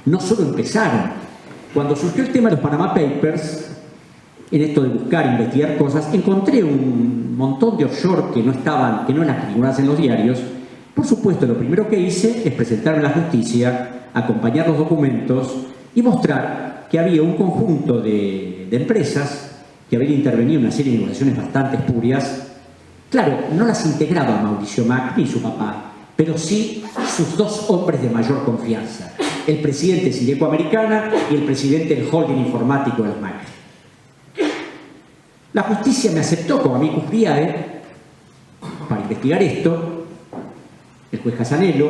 no solo empezaron. Cuando surgió el tema de los Panama Papers, en esto de buscar, investigar cosas, encontré un montón de offshore que no eran figuradas en los diarios. Por supuesto, lo primero que hice es presentarme a la justicia, acompañar los documentos y mostrar que había un conjunto de empresas que habían intervenido en una serie de negociaciones bastante espurias. Claro, no las integraba Mauricio Macri y su papá, pero sí sus dos hombres de mayor confianza, el presidente de Sileco Americana y el presidente del holding informático de los Macri. La justicia me aceptó como amicus curiae para investigar esto, el juez Casanello,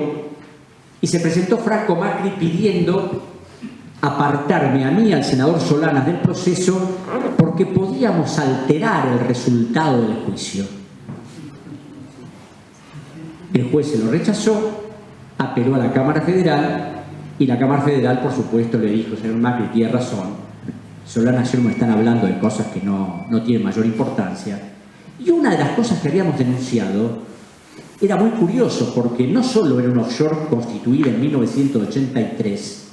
y se presentó Franco Macri pidiendo apartarme a mí y al senador Solanas del proceso porque podíamos alterar el resultado del juicio. El juez se lo rechazó, apeló a la Cámara Federal y la Cámara Federal, por supuesto, le dijo: señor Macri, tiene razón, Solanas y yo me están hablando de cosas que no tienen mayor importancia. Y una de las cosas que habíamos denunciado era muy curioso, porque no solo era un offshore constituido en 1983,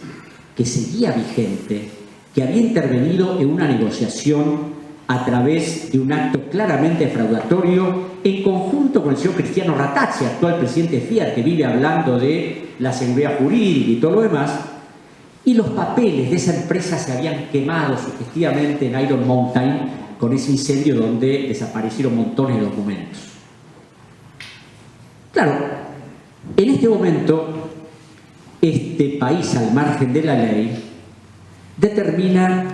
que seguía vigente, que había intervenido en una negociación a través de un acto claramente defraudatorio en conjunto con el señor Cristiano Ratazzi, actual presidente de Fiat, que vive hablando de la seguridad jurídica y todo lo demás, y los papeles de esa empresa se habían quemado sugestivamente en Iron Mountain con ese incendio donde desaparecieron montones de documentos. Claro, en este momento, este país, al margen de la ley, determina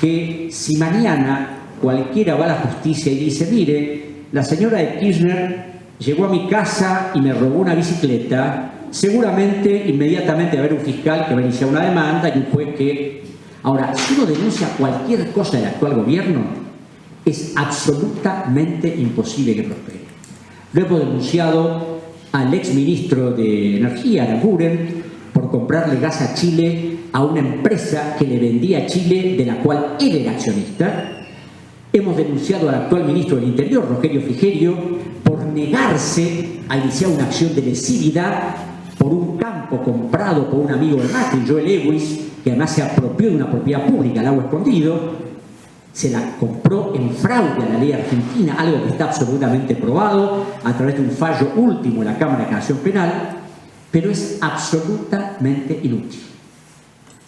que si mañana cualquiera va a la justicia y dice: mire, la señora de Kirchner llegó a mi casa y me robó una bicicleta, seguramente inmediatamente va a haber un fiscal que va a iniciar una demanda y un juez que... Ahora, si uno denuncia cualquier cosa del actual gobierno, es absolutamente imposible que prospere. Lo hemos denunciado al exministro de Energía, Aranguren, por comprarle gas a Chile a una empresa que le vendía a Chile, de la cual él era accionista. Hemos denunciado al actual ministro del Interior, Rogelio Frigerio, por negarse a iniciar una acción de lesividad por un campo comprado por un amigo de Macri, Joel Lewis, que además se apropió de una propiedad pública, el Agua Escondido. Se la compró en fraude a la ley argentina, algo que está absolutamente probado a través de un fallo último de la Cámara de Casación Penal, pero es absolutamente inútil.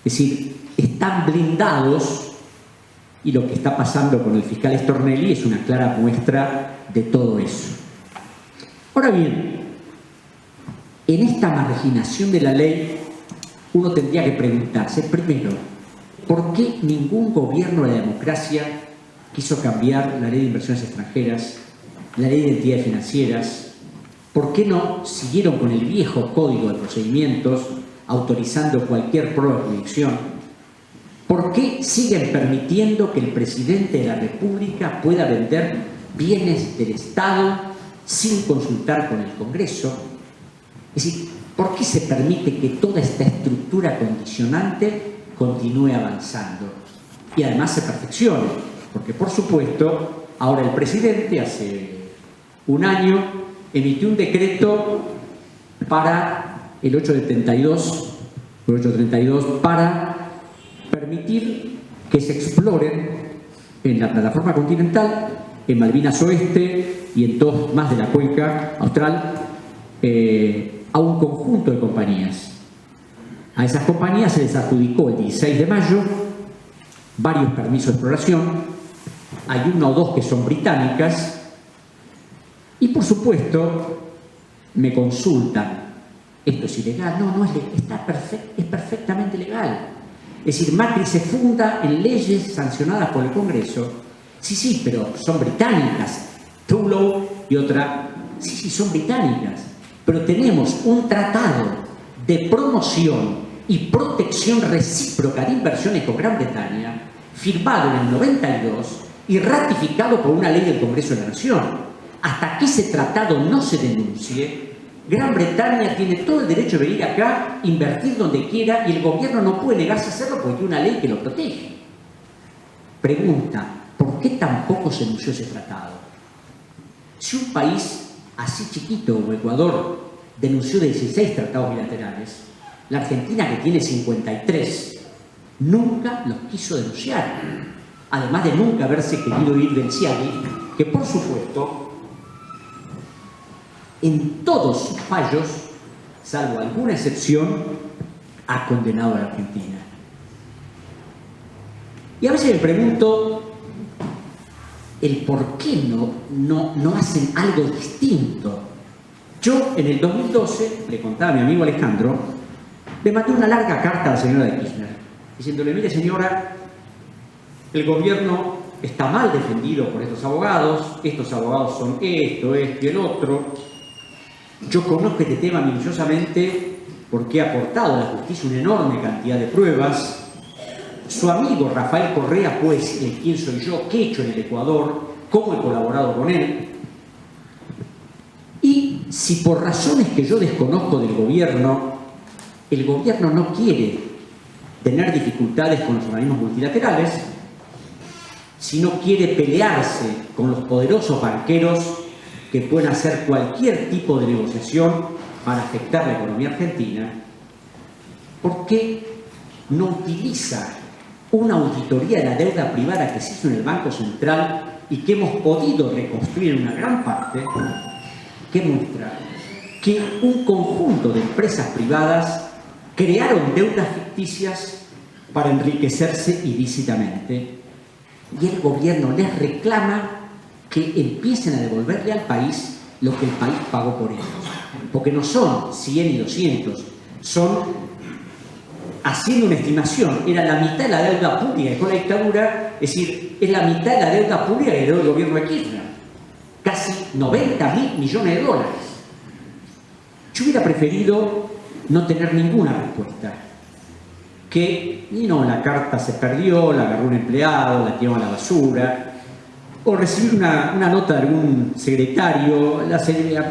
Es decir, están blindados, y lo que está pasando con el fiscal Stornelli es una clara muestra de todo eso. Ahora bien, en esta marginación de la ley, uno tendría que preguntarse, primero, ¿por qué ningún gobierno de la democracia quiso cambiar la ley de inversiones extranjeras, la ley de entidades financieras? ¿Por qué no siguieron con el viejo código de procedimientos autorizando cualquier prueba de jurisdicción? ¿Por qué siguen permitiendo que el presidente de la República pueda vender bienes del Estado sin consultar con el Congreso? Es decir, ¿por qué se permite que toda esta estructura condicionante continúe avanzando y además se perfeccione? Porque, por supuesto, ahora el presidente hace un año emitió un decreto para el 832 para permitir que se exploren en la plataforma continental, en Malvinas Oeste y en todos más de la cuenca austral, a un conjunto de compañías. A esas compañías se les adjudicó el 16 de mayo varios permisos de exploración. Hay una o dos que son británicas y, por supuesto, me consultan: ¿esto es ilegal? No es legal, es perfectamente legal. Es decir, Macri se funda en leyes sancionadas por el Congreso. Sí, pero son británicas. Trudeau y otra. Sí, son británicas. Pero tenemos un tratado de promoción y protección recíproca de inversiones con Gran Bretaña, firmado en el 92 y ratificado por una ley del Congreso de la Nación. Hasta que ese tratado no se denuncie, Gran Bretaña tiene todo el derecho de venir acá, invertir donde quiera, y el gobierno no puede negarse a hacerlo porque tiene una ley que lo protege. Pregunta: ¿por qué tampoco se denunció ese tratado? Si un país así chiquito como Ecuador denunció 16 tratados bilaterales, La Argentina, que tiene 53, nunca los quiso denunciar, además de nunca haberse querido ir del CIADI, que por supuesto, en todos sus fallos, salvo alguna excepción, ha condenado a la Argentina. Y a veces me pregunto el por qué no hacen algo distinto. Yo, en el 2012, le contaba a mi amigo Alejandro, le mandé una larga carta a la señora de Kirchner, diciéndole: mire señora, el gobierno está mal defendido por estos abogados son esto y el otro. Yo conozco este tema minuciosamente porque he aportado a la justicia una enorme cantidad de pruebas. Su amigo Rafael Correa, pues, quién soy yo, qué he hecho en el Ecuador, cómo he colaborado con él. Y si por razones que yo desconozco del gobierno, el gobierno no quiere tener dificultades con los organismos multilaterales, si no quiere pelearse con los poderosos banqueros que pueden hacer cualquier tipo de negociación para afectar la economía argentina, ¿por qué no utiliza una auditoría de la deuda privada que se hizo en el Banco Central y que hemos podido reconstruir en una gran parte, que muestra que un conjunto de empresas privadas crearon deudas ficticias para enriquecerse ilícitamente, y el gobierno les reclama que empiecen a devolverle al país lo que el país pagó por ellos? Porque no son 100 y 200, son, haciendo una estimación, era la mitad de la deuda pública con la dictadura, es decir, es la mitad de la deuda pública que heredó el gobierno de Kirchner, casi 90.000 millones de dólares. Yo hubiera preferido no tener ninguna respuesta, que la carta se perdió, la agarró un empleado, la tiró a la basura, o recibir una nota de algún secretario,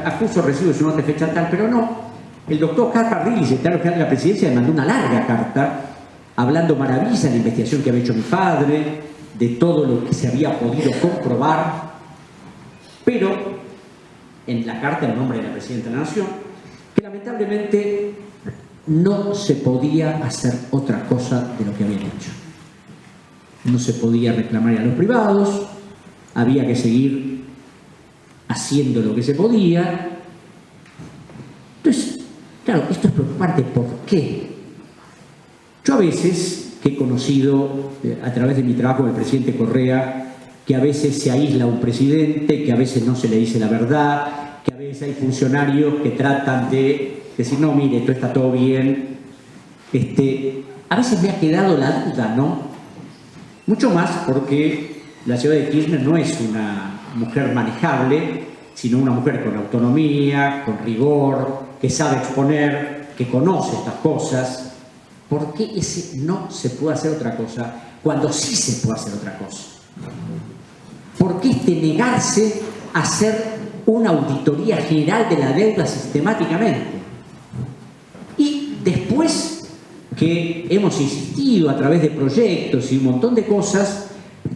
acuso recibo su nota de fecha tal, pero no. El doctor Carrilli, secretario general de la Presidencia, me mandó una larga carta hablando maravillas de la investigación que había hecho mi padre, de todo lo que se había podido comprobar, pero en la carta en nombre de la Presidenta de la Nación, que lamentablemente no se podía hacer otra cosa de lo que habían hecho. No se podía reclamar a los privados, había que seguir haciendo lo que se podía. Entonces, claro, esto es preocupante. ¿Por qué? Yo a veces, que he conocido a través de mi trabajo con el presidente Correa, que a veces se aísla un presidente, que a veces no se le dice la verdad, que a veces hay funcionarios que tratan de decir: no, mire, esto está todo bien. A veces me ha quedado la duda, ¿no? Mucho más porque la señora de Kirchner no es una mujer manejable, sino una mujer con autonomía, con rigor, que sabe exponer, que conoce estas cosas. ¿Por qué ese no se puede hacer otra cosa cuando sí se puede hacer otra cosa? ¿Por qué negarse a hacer una auditoría general de la deuda sistemáticamente? Y después que hemos insistido a través de proyectos y un montón de cosas,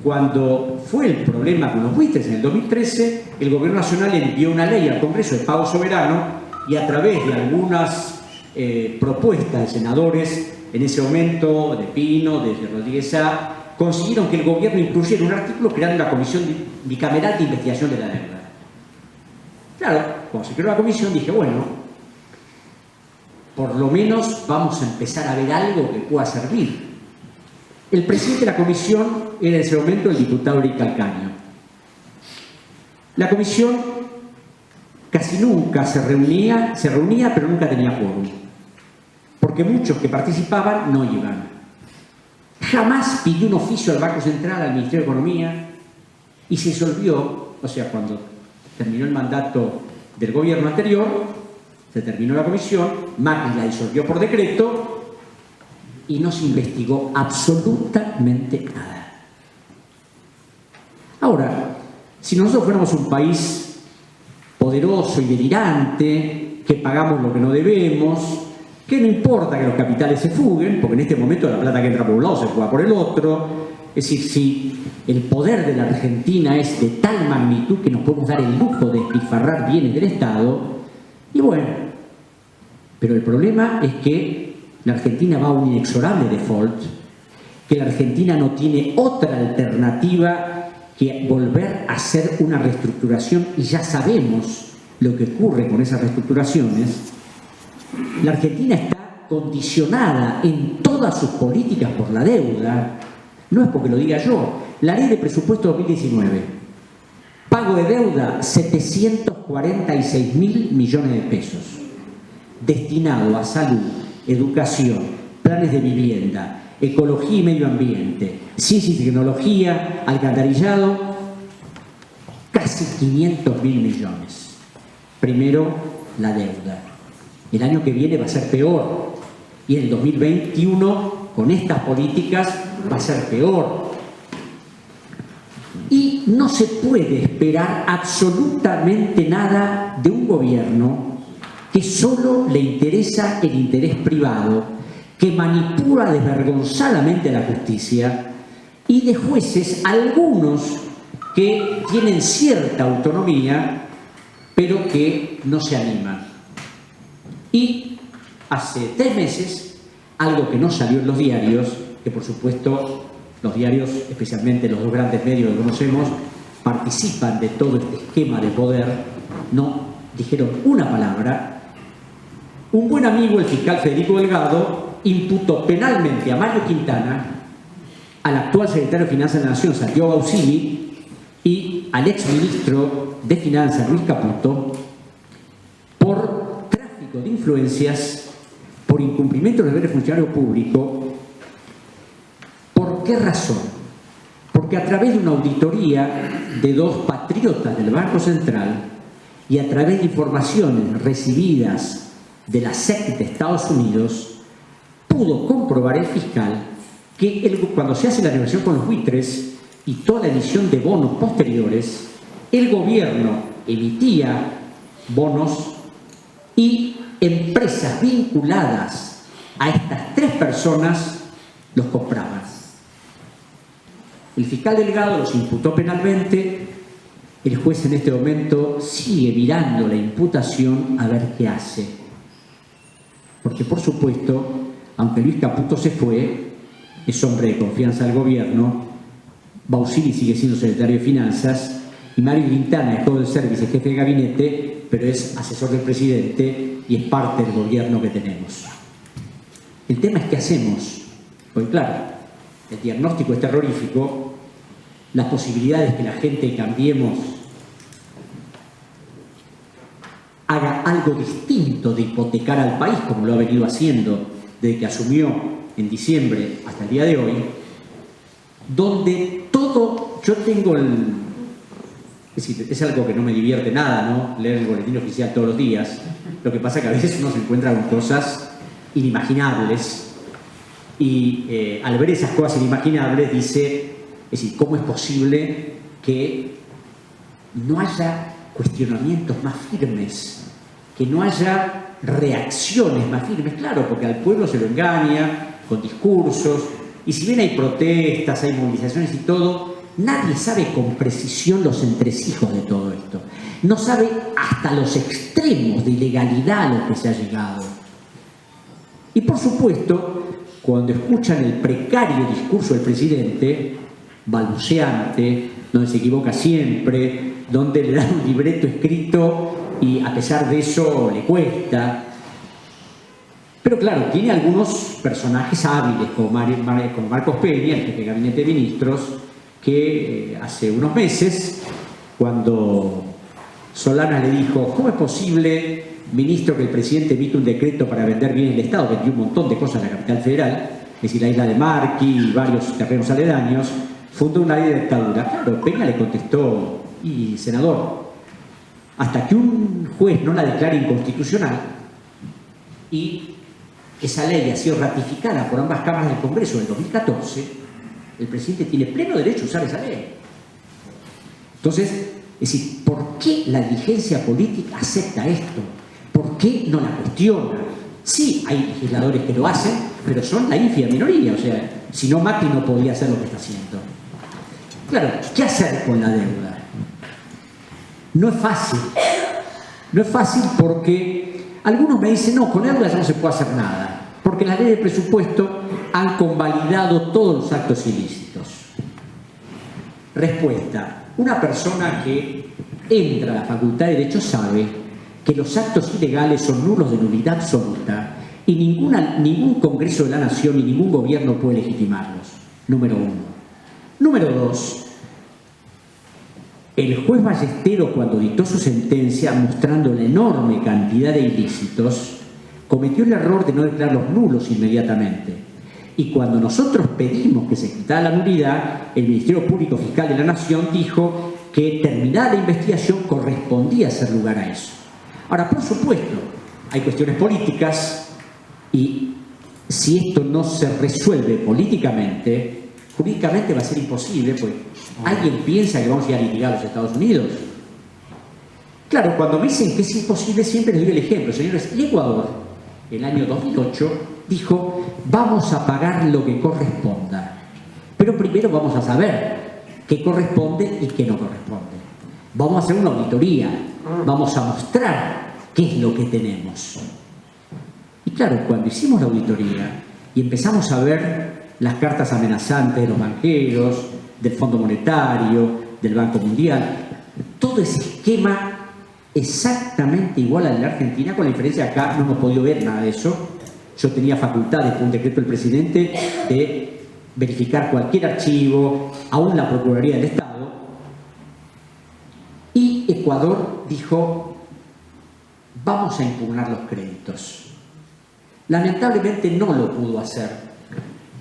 cuando fue el problema con los buitres en el 2013, el Gobierno Nacional envió una ley al Congreso de pago soberano, y a través de algunas propuestas de senadores, en ese momento, de Pino, de Rodríguez Sá, consiguieron que el gobierno incluyera un artículo creando una comisión bicameral de investigación de la deuda. Claro, cuando se creó la comisión dije, bueno, por lo menos vamos a empezar a ver algo que pueda servir. El presidente de la comisión era en ese momento el diputado Eric Calcaño. La comisión casi nunca se reunía pero nunca tenía quórum, porque muchos que participaban no iban. Jamás pidió un oficio al Banco Central, al Ministerio de Economía, y se disolvió, o sea, cuando terminó el mandato del gobierno anterior, se terminó la comisión, Macri la disolvió por decreto y no se investigó absolutamente nada. Ahora, si nosotros fuéramos un país poderoso y delirante, que pagamos lo que no debemos, que no importa que los capitales se fuguen, porque en este momento la plata que entra por un lado se fuga por el otro, es decir, si el poder de la Argentina es de tal magnitud que nos podemos dar el lujo de despilfarrar bienes del Estado, y bueno, pero el problema es que la Argentina va a un inexorable default, que la Argentina no tiene otra alternativa que volver a hacer una reestructuración, y ya sabemos lo que ocurre con esas reestructuraciones. La Argentina está condicionada en todas sus políticas por la deuda. No es porque lo diga yo. La ley de presupuesto 2019, pago de deuda 746.000 millones de pesos, destinado a salud, educación, planes de vivienda, ecología y medio ambiente, ciencia y tecnología, alcantarillado, casi 500.000 millones. Primero, la deuda. El año que viene va a ser peor, y en el 2021, con estas políticas, va a ser peor. Y no se puede esperar absolutamente nada de un gobierno que solo le interesa el interés privado, que manipula desvergonzadamente la justicia, y de jueces, algunos que tienen cierta autonomía, pero que no se animan. Y hace 3 meses, algo que no salió en los diarios, que por supuesto los diarios, especialmente los 2 grandes medios que conocemos, participan de todo este esquema de poder, no dijeron una palabra. Un buen amigo, el fiscal Federico Delgado, imputó penalmente a Mario Quintana, al actual secretario de Finanzas de la Nación, Santiago Bausili, y al exministro de Finanzas, Luis Caputo, por tráfico de influencias, por incumplimiento del deber de funcionario público. ¿Por qué razón? Porque a través de una auditoría de 2 patriotas del Banco Central y a través de informaciones recibidas de la SEC de Estados Unidos, pudo comprobar el fiscal que cuando se hace la negociación con los buitres y toda la emisión de bonos posteriores, el gobierno emitía bonos y empresas vinculadas a estas 3 personas los compraban. El fiscal Delgado los imputó penalmente. El juez en este momento sigue mirando la imputación a ver qué hace. Porque, por supuesto, aunque Luis Caputo se fue, es hombre de confianza del gobierno, Bausili sigue siendo secretario de Finanzas, y Mario Quintana dejó de ser vicejefe de gabinete, pero es asesor del presidente y es parte del gobierno que tenemos. El tema es qué hacemos. Pues claro, el diagnóstico es terrorífico, las posibilidades que la gente cambiemos, haga algo distinto de hipotecar al país, como lo ha venido haciendo desde que asumió en diciembre hasta el día de hoy, donde todo, yo tengo es decir, es algo que no me divierte nada, ¿no? Leer el boletín oficial todos los días. Lo que pasa es que a veces uno se encuentra con cosas inimaginables y al ver esas cosas inimaginables dice, es decir, ¿cómo es posible que no haya cuestionamientos más firmes, que no haya reacciones más firmes? Claro, porque al pueblo se lo engaña con discursos, y si bien hay protestas, hay movilizaciones y todo, nadie sabe con precisión los entresijos de todo esto. No sabe hasta los extremos de ilegalidad a los que se ha llegado. Y por supuesto, cuando escuchan el precario discurso del presidente, balbuceante, donde se equivoca siempre, donde le dan un libreto escrito y a pesar de eso le cuesta. Pero claro, tiene algunos personajes hábiles, como Marcos Peña, el jefe de gabinete de ministros, que hace unos meses, cuando Solana le dijo, ¿cómo es posible, ministro, que el presidente emite un decreto para vender bienes del Estado? Vendió un montón de cosas en la capital federal, es decir, la isla de Marqui y varios terrenos aledaños, fundó una ley de dictadura. Claro, Peña le contestó, y senador, hasta que un juez no la declare inconstitucional y esa ley ha sido ratificada por ambas cámaras del Congreso en el 2014, el presidente tiene pleno derecho a usar esa ley. Entonces, es decir, ¿por qué la dirigencia política acepta esto? ¿Por qué no la cuestiona? Sí, hay legisladores que lo hacen, pero son la ínfima minoría. O sea, si no, Macri no podría hacer lo que está haciendo. Claro, ¿qué hacer con la deuda? No es fácil. No es fácil porque algunos me dicen, no, con la deuda ya no se puede hacer nada. porque las leyes de presupuesto han convalidado todos los actos ilícitos. Respuesta. Una persona que entra a la Facultad de Derecho sabe que los actos ilegales son nulos de nulidad absoluta y ningún Congreso de la Nación ni ningún gobierno puede legitimarlos. Número uno. Número dos. El juez Ballestero, cuando dictó su sentencia mostrando la enorme cantidad de ilícitos, cometió el error de no declararlos nulos inmediatamente. Y cuando nosotros pedimos que se quitara la nulidad, el Ministerio Público Fiscal de la Nación dijo que terminada la investigación correspondía hacer lugar a eso. Ahora, por supuesto, hay cuestiones políticas y si esto no se resuelve políticamente, jurídicamente va a ser imposible, pues ¿alguien piensa que vamos a ir a litigar a los Estados Unidos? Claro, cuando me dicen que es imposible, siempre les doy el ejemplo. Señores, y Ecuador, el año 2008, dijo, vamos a pagar lo que corresponda. Pero primero vamos a saber qué corresponde y qué no corresponde. Vamos a hacer una auditoría, vamos a mostrar qué es lo que tenemos. Y claro, cuando hicimos la auditoría y empezamos a ver las cartas amenazantes de los banqueros, del Fondo Monetario, del Banco Mundial, todo ese esquema exactamente igual al de la Argentina, con la diferencia de acá no hemos podido ver nada de eso. Yo tenía facultades por un decreto del presidente de verificar cualquier archivo, aún la Procuraduría del Estado. Y Ecuador dijo, vamos a impugnar los créditos. Lamentablemente no lo pudo hacer,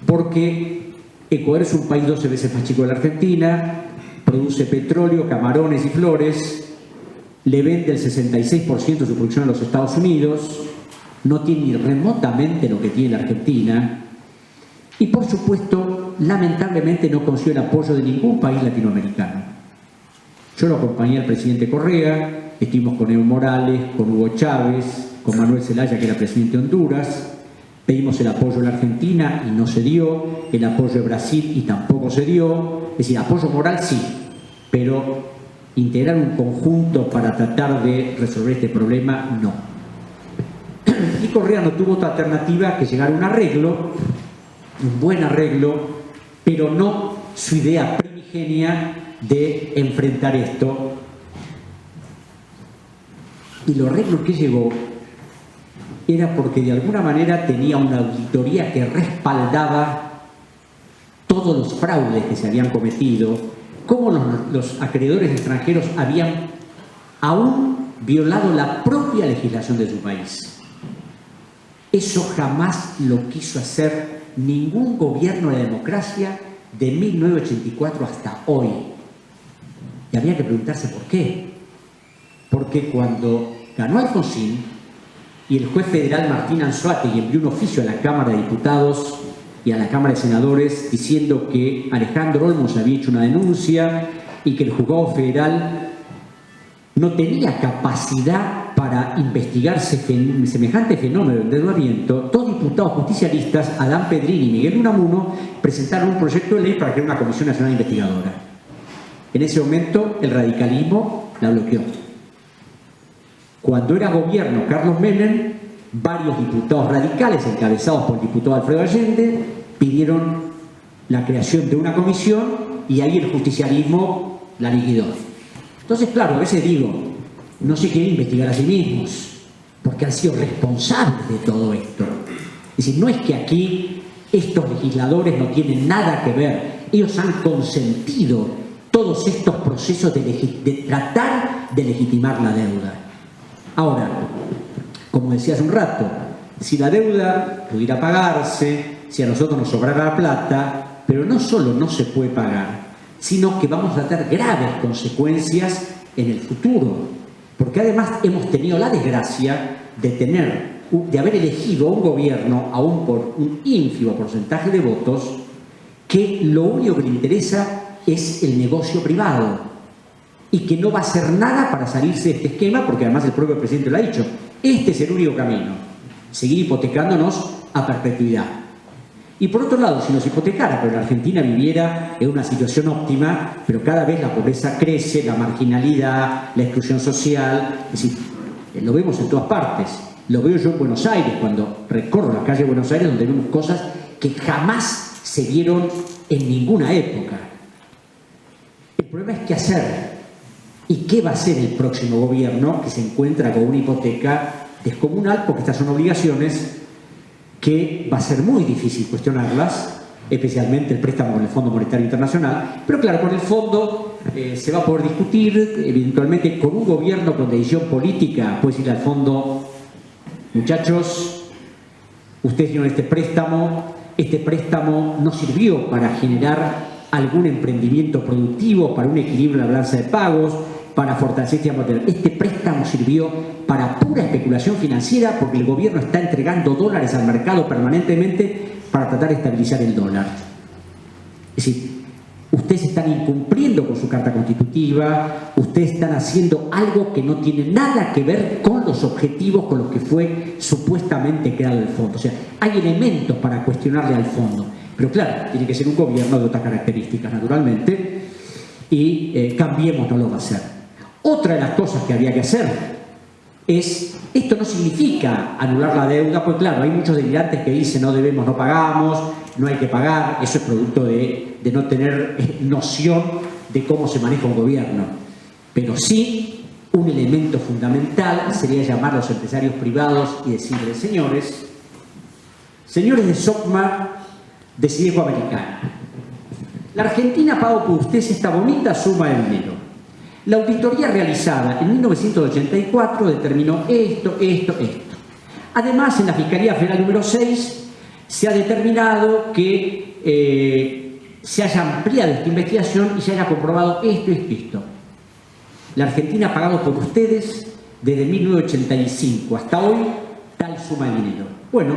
porque Ecuador es un país 12 veces más chico de la Argentina, produce petróleo, camarones y flores, le vende el 66% de su producción a los Estados Unidos, no tiene ni remotamente lo que tiene la Argentina y, por supuesto, lamentablemente no consiguió el apoyo de ningún país latinoamericano. Yo lo acompañé al presidente Correa, estuvimos con Evo Morales, con Hugo Chávez, con Manuel Zelaya, que era presidente de Honduras, pedimos el apoyo de la Argentina y no se dio, el apoyo de Brasil y tampoco se dio, es decir, apoyo moral sí, pero integrar un conjunto para tratar de resolver este problema, no. Y Correa no tuvo otra alternativa que llegar a un arreglo, un buen arreglo, pero no su idea primigenia de enfrentar esto. Y los arreglos que llegó era porque de alguna manera tenía una auditoría que respaldaba todos los fraudes que se habían cometido, cómo los acreedores extranjeros habían aún violado la propia legislación de su país. Eso jamás lo quiso hacer ningún gobierno de la democracia de 1984 hasta hoy. Y había que preguntarse por qué. Porque cuando ganó Alfonsín y el juez federal Martín Anzoátegui envió un oficio a la Cámara de Diputados y a la Cámara de Senadores diciendo que Alejandro Olmos había hecho una denuncia y que el juzgado federal no tenía capacidad para investigar semejante fenómeno de endeudamiento, dos diputados justicialistas, Adán Pedrini y Miguel Unamuno, presentaron un proyecto de ley para crear una Comisión Nacional Investigadora. En ese momento el radicalismo la bloqueó. Cuando era gobierno Carlos Menem, varios diputados radicales, encabezados por el diputado Alfredo Allende, pidieron la creación de una comisión y ahí el justicialismo la liquidó. Entonces, claro, a veces digo, no se quieren investigar a sí mismos, porque han sido responsables de todo esto. Es decir, no es que aquí estos legisladores no tienen nada que ver, ellos han consentido todos estos procesos de tratar de legitimar la deuda. Ahora, como decía hace un rato, si la deuda pudiera pagarse, si a nosotros nos sobrara la plata, pero no solo no se puede pagar, sino que vamos a tener graves consecuencias en el futuro, porque además hemos tenido la desgracia de haber elegido a un gobierno, aún por un ínfimo porcentaje de votos, que lo único que le interesa es el negocio privado y que no va a hacer nada para salirse de este esquema, porque además el propio presidente lo ha dicho, este es el único camino, seguir hipotecándonos a perpetuidad. Y por otro lado, si nos hipotecara, pero la Argentina viviera en una situación óptima, pero cada vez la pobreza crece, la marginalidad, la exclusión social, es decir, lo vemos en todas partes. Lo veo yo en Buenos Aires, cuando recorro la calle de Buenos Aires, donde vemos cosas que jamás se vieron en ninguna época. El problema es qué hacer y qué va a hacer el próximo gobierno que se encuentra con una hipoteca descomunal, porque estas son obligaciones que va a ser muy difícil cuestionarlas, especialmente el préstamo con el Fondo Monetario Internacional, pero claro, con el fondo se va a poder discutir, eventualmente con un gobierno con decisión política, puede decirle al fondo: muchachos, ustedes dieron este préstamo no sirvió para generar algún emprendimiento productivo, para un equilibrio en la balanza de pagos, para fortalecer el sistema monetario. Este préstamo sirvió para pura especulación financiera, porque el gobierno está entregando dólares al mercado permanentemente para tratar de estabilizar el dólar. Es decir, ustedes están incumpliendo con su carta constitutiva, ustedes están haciendo algo que no tiene nada que ver con los objetivos con los que fue supuestamente creado el fondo. O sea, hay elementos para cuestionarle al fondo, pero claro, tiene que ser un gobierno de otras características, naturalmente, y Cambiemos no lo va a hacer. Otra de las cosas que había que hacer es, esto no significa anular la deuda, pues claro, hay muchos delirantes que dicen no debemos, no pagamos, no hay que pagar, eso es producto de no tener noción de cómo se maneja un gobierno. Pero sí, un elemento fundamental sería llamar a los empresarios privados y decirles: señores de SOCMA, de Sideco Americana, la Argentina pagó por ustedes esta bonita suma de dinero. La auditoría realizada en 1984 determinó esto. Además, en la Fiscalía Federal número 6 se ha determinado que se haya ampliado esta investigación y se haya comprobado esto. La Argentina ha pagado por ustedes desde 1985 hasta hoy tal suma de dinero. Bueno,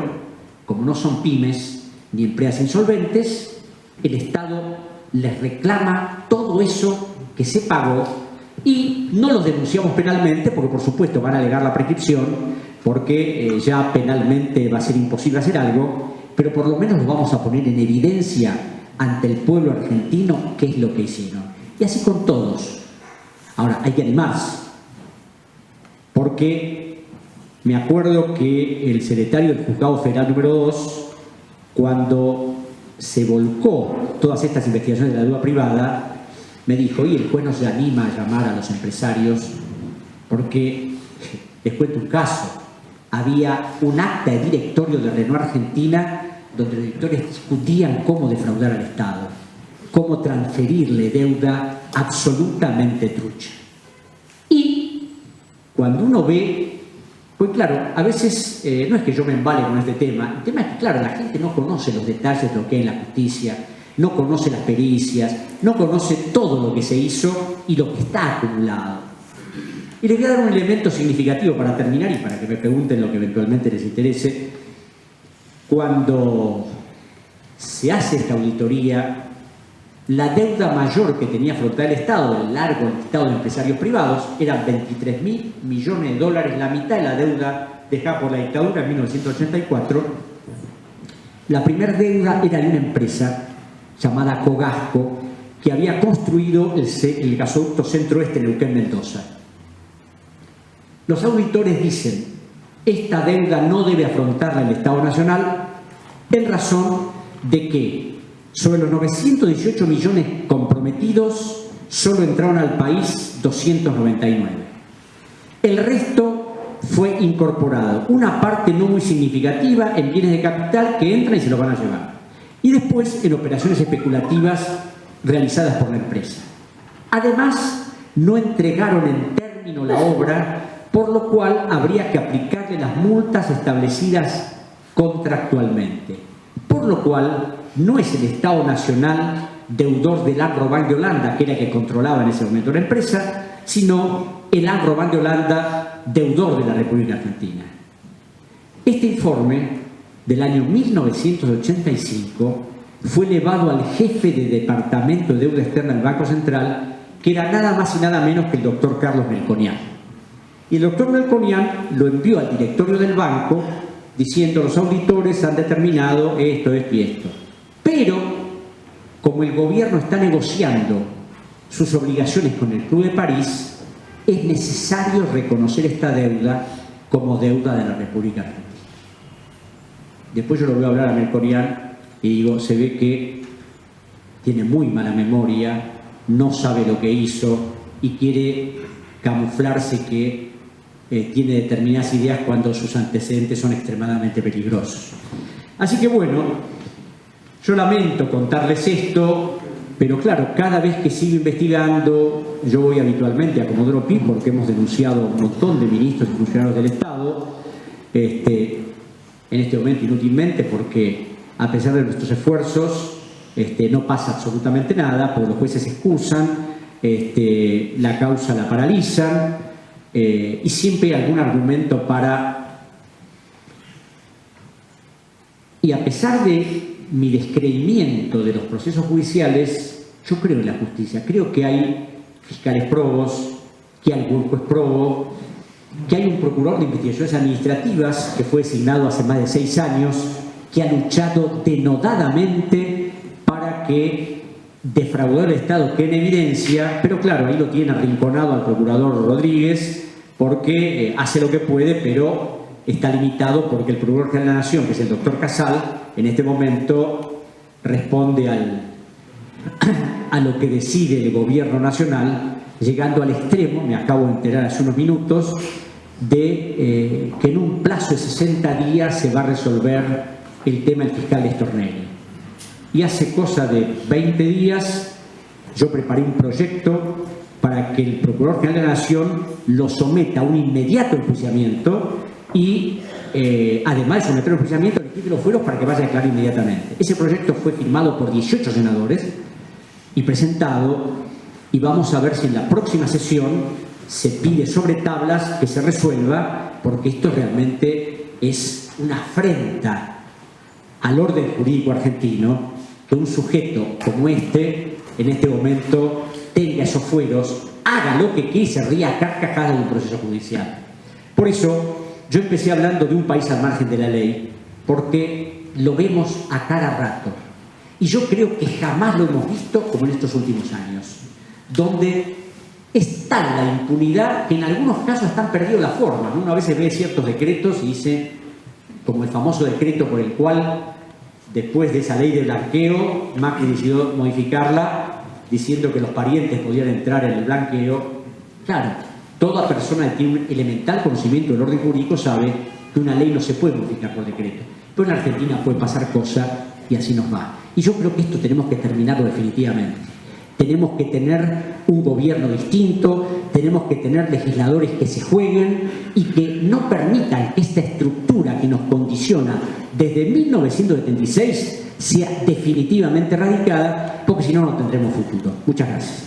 como no son pymes ni empresas insolventes, el Estado les reclama todo eso que se pagó. Y no los denunciamos penalmente, porque por supuesto van a alegar la prescripción, porque ya penalmente va a ser imposible hacer algo, pero por lo menos los vamos a poner en evidencia ante el pueblo argentino qué es lo que hicieron. Y así con todos. Ahora, hay que animarse, porque me acuerdo que el secretario del Juzgado Federal número 2, cuando se volcó todas estas investigaciones de la deuda privada, me dijo: y el juez no se anima a llamar a los empresarios, porque, les cuento un caso, había un acta de directorio de Renault Argentina donde los directores discutían cómo defraudar al Estado, cómo transferirle deuda absolutamente trucha. Y cuando uno ve, pues claro, a veces no es que yo me embale con este tema, el tema es que claro, la gente no conoce los detalles de lo que hay en la justicia, no conoce las pericias, no conoce todo lo que se hizo y lo que está acumulado. Y les voy a dar un elemento significativo para terminar y para que me pregunten lo que eventualmente les interese. Cuando se hace esta auditoría, la deuda mayor que tenía afrontar el Estado, el largo listado de empresarios privados, eran 23.000 millones de dólares, la mitad de la deuda dejada por la dictadura en 1984. La primera deuda era de una empresa llamada Cogasco, que había construido el gasoducto Centro-Oeste en Neuquén, Mendoza. Los auditores dicen: esta deuda no debe afrontarla el Estado Nacional, en razón de que sobre los 918 millones comprometidos solo entraron al país 299. El resto fue incorporado, una parte no muy significativa en bienes de capital que entran y se los van a llevar, y después en operaciones especulativas realizadas por la empresa. Además, no entregaron en término la obra, por lo cual habría que aplicarle las multas establecidas contractualmente, por lo cual no es el Estado Nacional deudor del Agro-Bank de Holanda, que era el que controlaba en ese momento la empresa, sino el Agro-Bank de Holanda deudor de la República Argentina. Este informe del año 1985 fue elevado al jefe de Departamento de Deuda Externa del Banco Central, que era nada más y nada menos que el doctor Carlos Melconian. Y el doctor Melconian lo envió al directorio del banco diciendo: los auditores han determinado esto y esto. Pero, como el gobierno está negociando sus obligaciones con el Club de París, es necesario reconocer esta deuda como deuda de la República Argentina. Después yo lo voy a hablar a Melconian y digo, se ve que tiene muy mala memoria, no sabe lo que hizo y quiere camuflarse que tiene determinadas ideas cuando sus antecedentes son extremadamente peligrosos. Así que bueno, yo lamento contarles esto, pero claro, cada vez que sigo investigando, yo voy habitualmente a Comodoro Pi porque hemos denunciado a un montón de ministros y funcionarios del Estado, en este momento inútilmente porque a pesar de nuestros esfuerzos no pasa absolutamente nada, porque los jueces excusan, la causa la paralizan y siempre hay algún argumento para... Y a pesar de mi descreimiento de los procesos judiciales, yo creo en la justicia, creo que hay fiscales probos, que hay algún juez probo, que hay un procurador de investigaciones administrativas que fue designado hace más de 6 años, que ha luchado denodadamente para que defraudar al Estado quede en evidencia, pero claro, ahí lo tiene arrinconado al procurador Rodríguez porque hace lo que puede, pero está limitado porque el Procurador General de la Nación, que es el doctor Casal, en este momento responde a lo que decide el gobierno nacional, llegando al extremo, me acabo de enterar hace unos minutos, de que en un plazo de 60 días se va a resolver el tema del fiscal de Stornelli. Y hace cosa de 20 días yo preparé un proyecto para que el Procurador General de la Nación lo someta a un inmediato enjuiciamiento y además de someter al enjuiciamiento le quite los fueros para que vaya a declarar inmediatamente. Ese proyecto fue firmado por 18 senadores y presentado, y vamos a ver si en la próxima sesión se pide sobre tablas que se resuelva, porque esto realmente es una afrenta al orden jurídico argentino que un sujeto como en este momento tenga esos fueros, haga lo que quiera y se ría a carcajadas de un proceso judicial. Por eso yo empecé hablando de un país al margen de la ley, porque lo vemos a cada rato. Y yo creo que jamás lo hemos visto como en estos últimos años, donde es tal la impunidad que en algunos casos están perdidos las formas, ¿no? Uno a veces ve ciertos decretos y dice, como el famoso decreto por el cual, después de esa ley de blanqueo, Macri decidió modificarla diciendo que los parientes podían entrar en el blanqueo. Claro, toda persona que tiene un elemental conocimiento del orden jurídico sabe que una ley no se puede modificar por decreto. Pero en Argentina puede pasar cosas y así nos va. Y yo creo que esto tenemos que terminarlo definitivamente. Tenemos que tener un gobierno distinto, tenemos que tener legisladores que se jueguen y que no permitan que esta estructura que nos condiciona desde 1976 sea definitivamente erradicada, porque si no, no tendremos futuro. Muchas gracias.